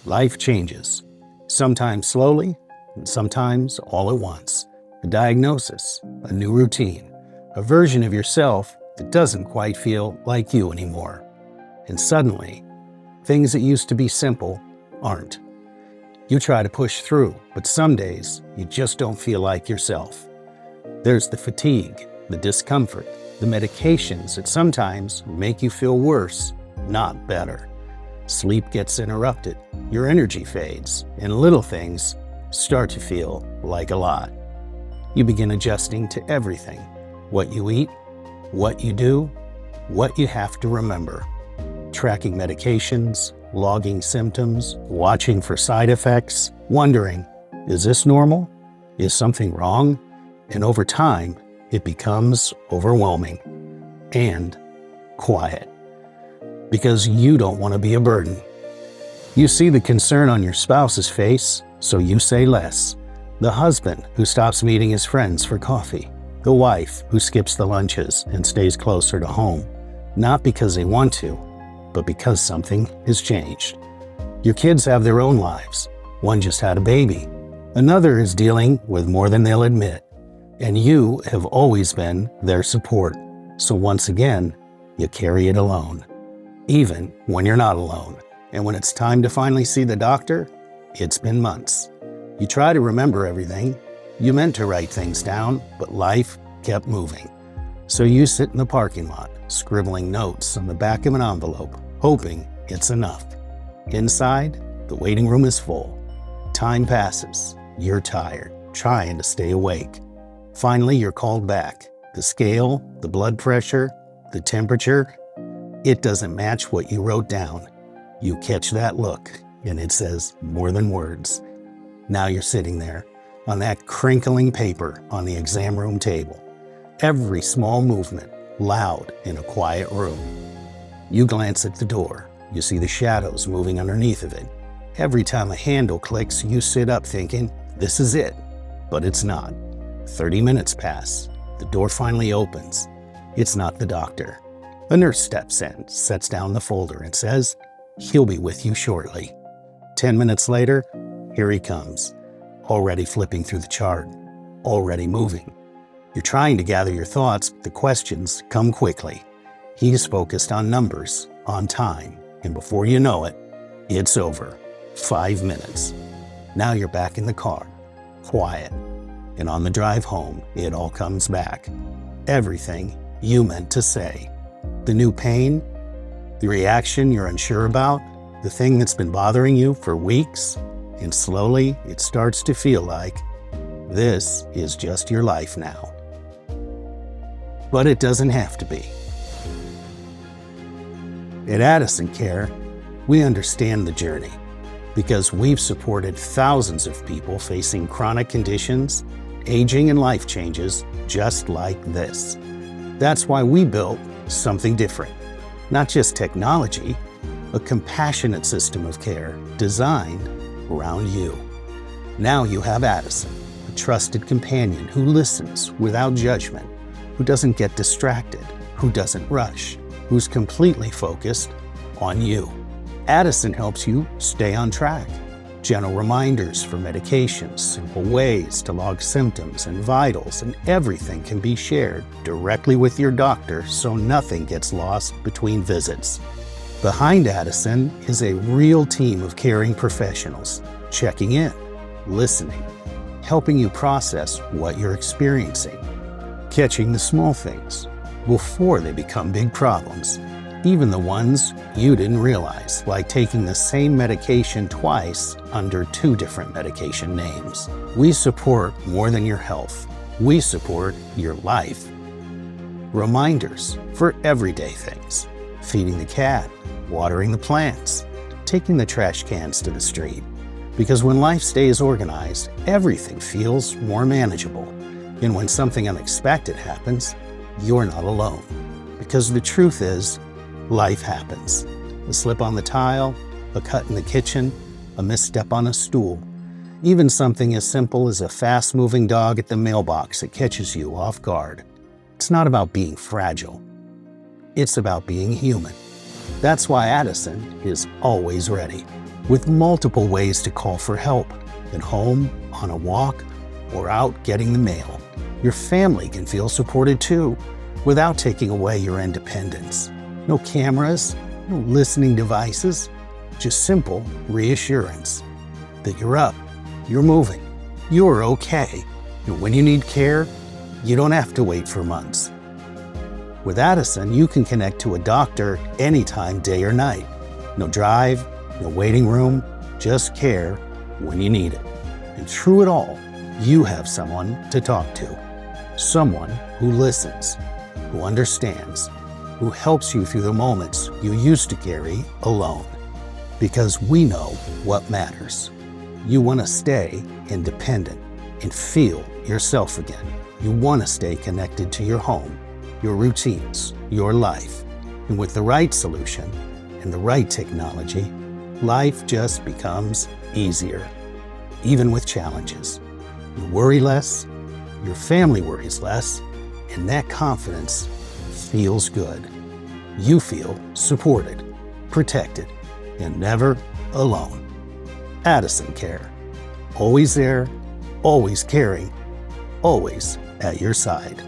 Life changes, sometimes slowly and sometimes all at once. A diagnosis, a new routine, a version of yourself that doesn't quite feel like you anymore. And suddenly, things that used to be simple aren't. You try to push through, but some days you just don't feel like yourself. There's the fatigue, the discomfort, the medications that sometimes make you feel worse, not better. Sleep gets interrupted, your energy fades, and little things start to feel like a lot. You begin adjusting to everything: what you eat, what you do, what you have to remember. Tracking medications, logging symptoms, watching for side effects, wondering, is this normal? Is something wrong? And over time, it becomes overwhelming and quiet. Because you don't want to be a burden. You see the concern on your spouse's face, so you say less. The husband who stops meeting his friends for coffee. The wife who skips the lunches and stays closer to home. Not because they want to, but because something has changed. Your kids have their own lives. One just had a baby. Another is dealing with more than they'll admit. And you have always been their support. So once again, you carry it alone. Even when you're not alone. And when it's time to finally see the doctor, it's been months. You try to remember everything. You meant to write things down, but life kept moving. So you sit in the parking lot, scribbling notes on the back of an envelope, hoping it's enough. Inside, the waiting room is full. Time passes. You're tired, trying to stay awake. Finally, you're called back. The scale, the blood pressure, the temperature, it doesn't match what you wrote down. You catch that look, and it says more than words. Now you're sitting there, on that crinkling paper on the exam room table. Every small movement, loud in a quiet room. You glance at the door. You see the shadows moving underneath of it. Every time a handle clicks, you sit up thinking, this is it. But it's not. 30 minutes pass. The door finally opens. It's not the doctor. A nurse steps in, sets down the folder, and says, he'll be with you shortly. 10 minutes later, here he comes, already flipping through the chart, already moving. You're trying to gather your thoughts, but the questions come quickly. He's focused on numbers, on time, and before you know it, it's over. 5 minutes. Now you're back in the car, quiet, and on the drive home, it all comes back. Everything you meant to say. The new pain, the reaction you're unsure about, the thing that's been bothering you for weeks, and slowly it starts to feel like this is just your life now. But it doesn't have to be. At Addison Care, we understand the journey because we've supported thousands of people facing chronic conditions, aging, and life changes just like this. That's why we built something different. Not just technology, a compassionate system of care designed around you. Now you have Addison, a trusted companion who listens without judgment, who doesn't get distracted, who doesn't rush, who's completely focused on you. Addison helps you stay on track. Gentle reminders for medications, simple ways to log symptoms and vitals, and everything can be shared directly with your doctor so nothing gets lost between visits. Behind Addison is a real team of caring professionals, checking in, listening, helping you process what you're experiencing, catching the small things before they become big problems, even the ones you didn't realize, like taking the same medication twice under 2 different medication names. We support more than your health. We support your life. Reminders for everyday things: feeding the cat, watering the plants, taking the trash cans to the street. Because when life stays organized, everything feels more manageable. And when something unexpected happens, you're not alone. Because the truth is, life happens. A slip on the tile, a cut in the kitchen, a misstep on a stool. Even something as simple as a fast-moving dog at the mailbox that catches you off guard. It's not about being fragile. It's about being human. That's why Addison is always ready. with multiple ways to call for help at home, on a walk, or out getting the mail. Your family can feel supported too, without taking away your independence. No cameras, no listening devices, just simple reassurance that you're up, you're moving, you're okay. And when you need care, you don't have to wait for months. With Addison, you can connect to a doctor anytime, day or night. No drive, no waiting room, just care when you need it. And through it all, you have someone to talk to. Someone who listens, who understands, who helps you through the moments you used to carry alone. Because we know what matters. You want to stay independent and feel yourself again. You want to stay connected to your home, your routines, your life. And with the right solution and the right technology, life just becomes easier, even with challenges. You worry less, your family worries less, and that confidence feels good. You feel supported, protected, and never alone. Addison Care. Always there, always caring, always at your side.